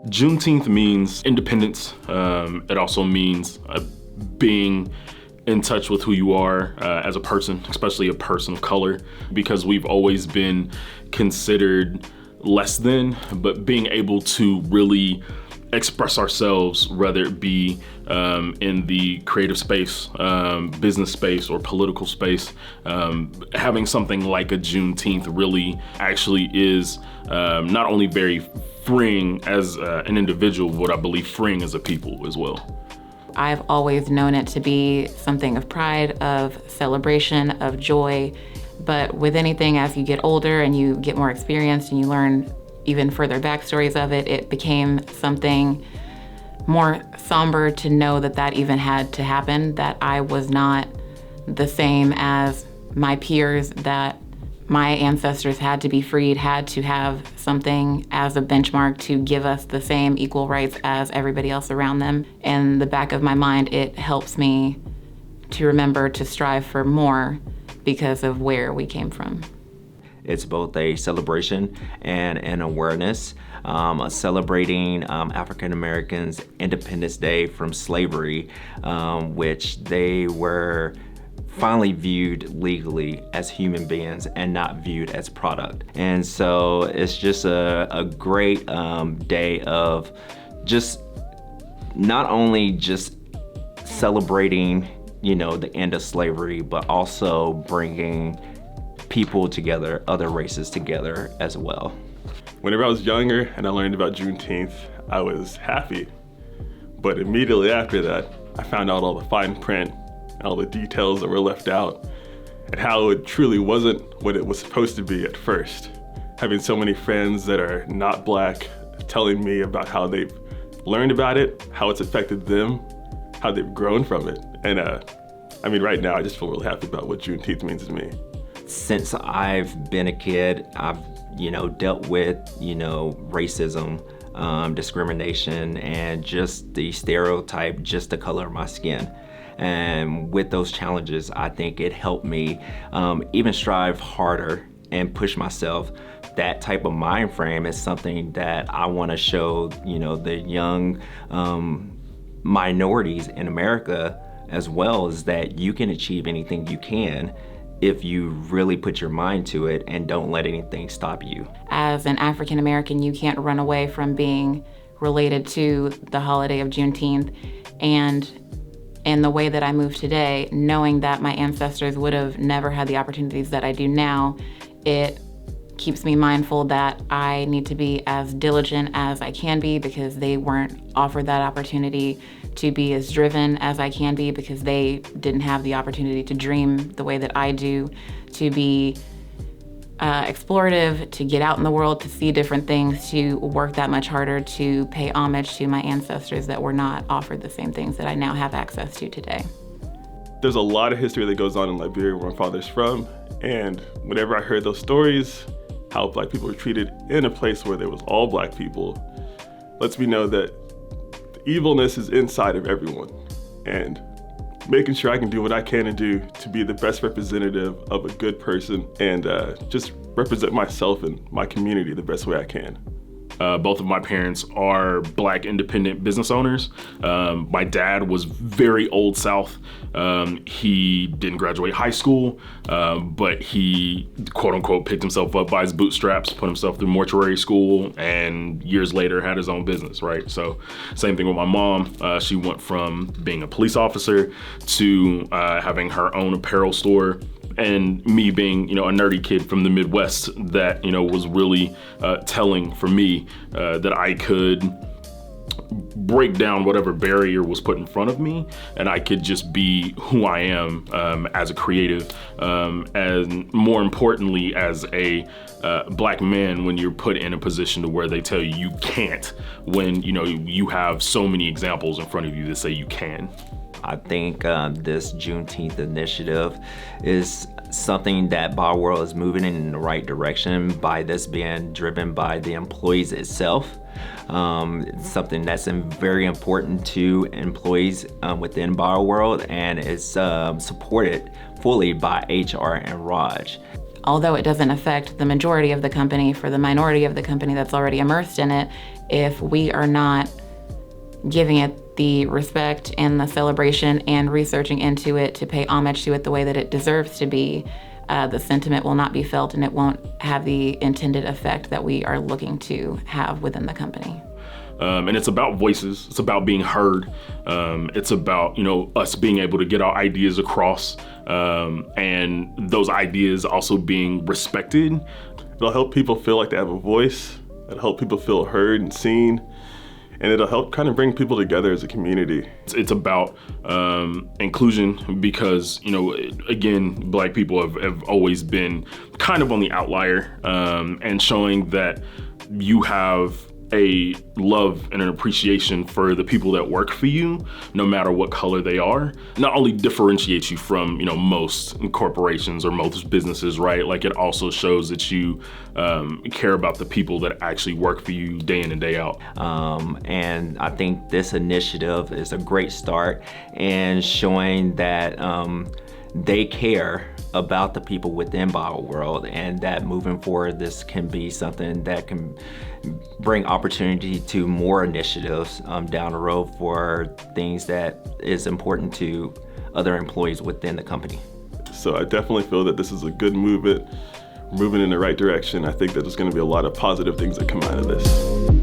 Juneteenth means independence. It also means being in touch with who you are as a person, especially a person of color, because we've always been considered less than, but being able to really express ourselves, whether it be in the creative space, business space, or political space. Having something like a Juneteenth really actually is not only very freeing as an individual, but I believe freeing as a people as well. I've always known it to be something of pride, of celebration, of joy. But with anything, as you get older and you get more experienced and you learn even further backstories of it, it became something more somber to know that that even had to happen, that I was not the same as my peers, that my ancestors had to be freed, had to have something as a benchmark to give us the same equal rights as everybody else around them. In the back of my mind, it helps me to remember to strive for more because of where we came from. It's both a celebration and an awareness, celebrating African Americans' Independence Day from slavery, which they were finally viewed legally as human beings and not viewed as product. And so it's just a great day of just not only just celebrating, the end of slavery, but also bringing people together, other races together as well. Whenever I was younger and I learned about Juneteenth, I was happy. But immediately after that, I found out all the fine print, all the details that were left out, and how it truly wasn't what it was supposed to be at first. Having so many friends that are not Black telling me about how they've learned about it, how it's affected them, how they've grown from it. And right now I just feel really happy about what Juneteenth means to me. Since I've been a kid, I've, dealt with, racism, discrimination, and just the stereotype, just the color of my skin. And with those challenges, I think it helped me even strive harder and push myself. That type of mind frame is something that I want to show, the young minorities in America as well, is that you can achieve anything you can if you really put your mind to it and don't let anything stop you. As an African American, you can't run away from being related to the holiday of Juneteenth. And in the way that I move today, knowing that my ancestors would have never had the opportunities that I do now, it keeps me mindful that I need to be as diligent as I can be, because they weren't offered that opportunity, to be as driven as I can be because they didn't have the opportunity to dream the way that I do, to be explorative, to get out in the world, to see different things, to work that much harder, to pay homage to my ancestors that were not offered the same things that I now have access to today. There's a lot of history that goes on in Liberia, where my father's from, and whenever I heard those stories, how Black people were treated in a place where there was all Black people, lets me know that the evilness is inside of everyone, and making sure I can do what I can do to be the best representative of a good person and just represent myself and my community the best way I can. Both of my parents are Black independent business owners. My dad was very old South. He didn't graduate high school, but he, quote unquote, picked himself up by his bootstraps, put himself through mortuary school, and years later had his own business, right? So same thing with my mom. She went from being a police officer to having her own apparel store. And me being, a nerdy kid from the Midwest, that, was really telling for me that I could break down whatever barrier was put in front of me, and I could just be who I am as a creative, and more importantly, as a Black man, when you're put in a position to where they tell you you can't, when, you have so many examples in front of you that say you can. I think this Juneteenth initiative is something that Bioworld is moving in the right direction by this being driven by the employees itself. It's something that's very important to employees within Bioworld, and is supported fully by HR and Raj. although it doesn't affect the majority of the company, for the minority of the company that's already immersed in it, if we are not giving it the respect and the celebration and researching into it to pay homage to it the way that it deserves to be, the sentiment will not be felt and it won't have the intended effect that we are looking to have within the company. And it's about voices. It's about being heard. It's about, us being able to get our ideas across, and those ideas also being respected. It'll help people feel like they have a voice. It'll help people feel heard and seen. And it'll help kind of bring people together as a community. It's about inclusion because, again, Black people have always been kind of on the outlier, and showing that you have a love and an appreciation for the people that work for you, no matter what color they are, not only differentiates you from, most corporations or most businesses, right? Like it also shows that you care about the people that actually work for you day in and day out. And I think this initiative is a great start in showing that they care about the people within Bioworld, and that moving forward, this can be something that can bring opportunity to more initiatives down the road for things that is important to other employees within the company. So I definitely feel that this is a good movement, moving in the right direction. I think that there's going to be a lot of positive things that come out of this.